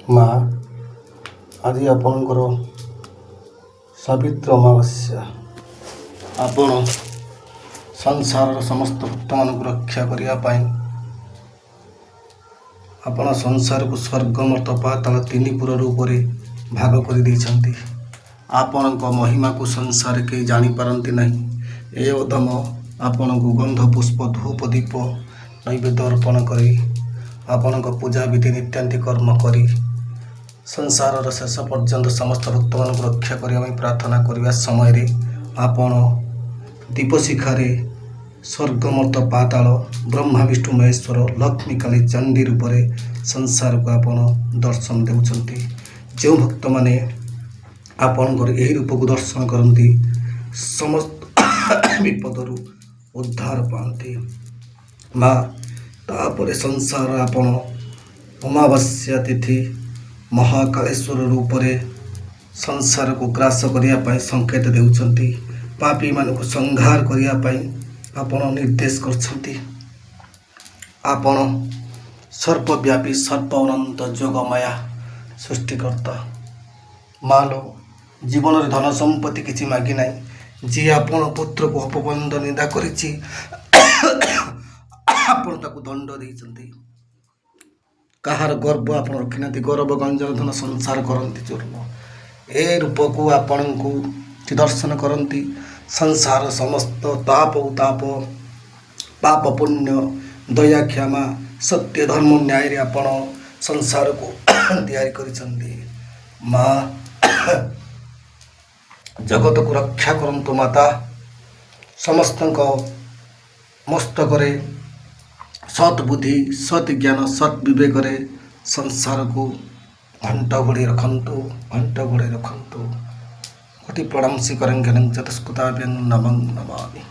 ମା, ଆଜି ଆପଣଙ୍କର ସାବିତ୍ର ଅମାବାସ୍ୟା। ଆପଣ ସଂସାରର ସମସ୍ତ ଭକ୍ତମାନଙ୍କୁ ରକ୍ଷା କରିବା ପାଇଁ ଆପଣ ସଂସାରକୁ ସ୍ୱର୍ଗ ମର୍ତ୍ତ୍ୟ ପାତାଳ ତିନି ପୁର ରୂପରେ ଭାଗ କରିଦେଇଛନ୍ତି। ଆପଣଙ୍କ ମହିମାକୁ ସଂସାରରେ କେହି ଜାଣିପାରନ୍ତି ନାହିଁ। ଏ ଅଧମ ଆପଣଙ୍କୁ ଗନ୍ଧ ପୁଷ୍ପ ଧୂପ ଦୀପ ନୈବେଦ୍ୟ ଅର୍ପଣ କରି ଆପଣଙ୍କ ପୂଜାବିଧି ନିତ୍ୟାନ୍ତି କର୍ମ କରି ସଂସାରର ଶେଷ ପର୍ଯ୍ୟନ୍ତ ସମସ୍ତ ଭକ୍ତମାନଙ୍କୁ ରକ୍ଷା କରିବା ପାଇଁ ପ୍ରାର୍ଥନା କରିବା ସମୟରେ ଆପଣ ଦୀପଶିଖାରେ ସ୍ୱର୍ଗ ମର୍ତ୍ତ୍ୟ ପାତାଳ ବ୍ରହ୍ମା ବିଷ୍ଣୁ ମହେଶ୍ୱର ଲକ୍ଷ୍ମୀ କାଳୀ ଚଣ୍ଡୀ ରୂପରେ ସଂସାରକୁ ଆପଣ ଦର୍ଶନ ଦେଉଛନ୍ତି। ଯେଉଁ ଭକ୍ତମାନେ ଆପଣଙ୍କର ଏହି ରୂପକୁ ଦର୍ଶନ କରନ୍ତି ସମସ୍ତ ବିପଦରୁ ଉଦ୍ଧାର ପାଆନ୍ତି। ମା, ତାପରେ ସଂସାର ଆପଣ ଅମାବାସ୍ୟା ତିଥି ମହାକାଳେଶ୍ୱର ରୂପରେ ସଂସାରକୁ ଗ୍ରାସ କରିବା ପାଇଁ ସଂକେତ ଦେଉଛନ୍ତି। ପାପୀମାନଙ୍କୁ ସଂହାର କରିବା ପାଇଁ ଆପଣ ନିର୍ଦ୍ଦେଶ କରିଛନ୍ତି। ଆପଣ ସର୍ବବ୍ୟାପୀ ସର୍ବ ଅନନ୍ତ ଯୋଗମାୟା ସୃଷ୍ଟିକର୍ତ୍ତା। ମାଲୋ, ଜୀବନରେ ଧନ ସମ୍ପତ୍ତି କିଛି ମାଗି ନାହିଁ। ଯିଏ ଆପଣ ପୁତ୍ରକୁ ଅପବନ୍ଦ ନିନ୍ଦା କରିଛି ଆପଣ ତାକୁ ଦଣ୍ଡ ଦେଇଛନ୍ତି। କାହାର ଗର୍ବ ଆପଣ ରଖିନାହାନ୍ତି। ଗୌରବ ଗଞ୍ଜନ ଧନ ସଂସାର କରନ୍ତି ଚୂର୍ଣ୍ଣ। ଏ ରୂପକୁ ଆପଣଙ୍କୁ ଦର୍ଶନ କରନ୍ତି ସଂସାର ସମସ୍ତ ତାପ ଉତାପ ପାପ ପୁଣ୍ୟ ଦୟା କ୍ଷମା ସତ୍ୟ ଧର୍ମ ନ୍ୟାୟରେ ଆପଣ ସଂସାରକୁ ତିଆରି କରିଛନ୍ତି। ମା, ଜଗତକୁ ରକ୍ଷା କରନ୍ତୁ ମାତା। ସମସ୍ତଙ୍କ ମସ୍ତକରେ ସତ୍ ବୁଦ୍ଧି ସତ୍ ଜ୍ଞାନ ସତ୍ ବିବେକରେ ସଂସାରକୁ ଘଣ୍ଟ ଘୋଡ଼େଇ ରଖନ୍ତୁ। କୋଟି ପ୍ରଣାମ ଶ୍ରୀ କରଙ୍ଗ ଚତୁଷ୍କୃତା ନମଂ ନମାମି।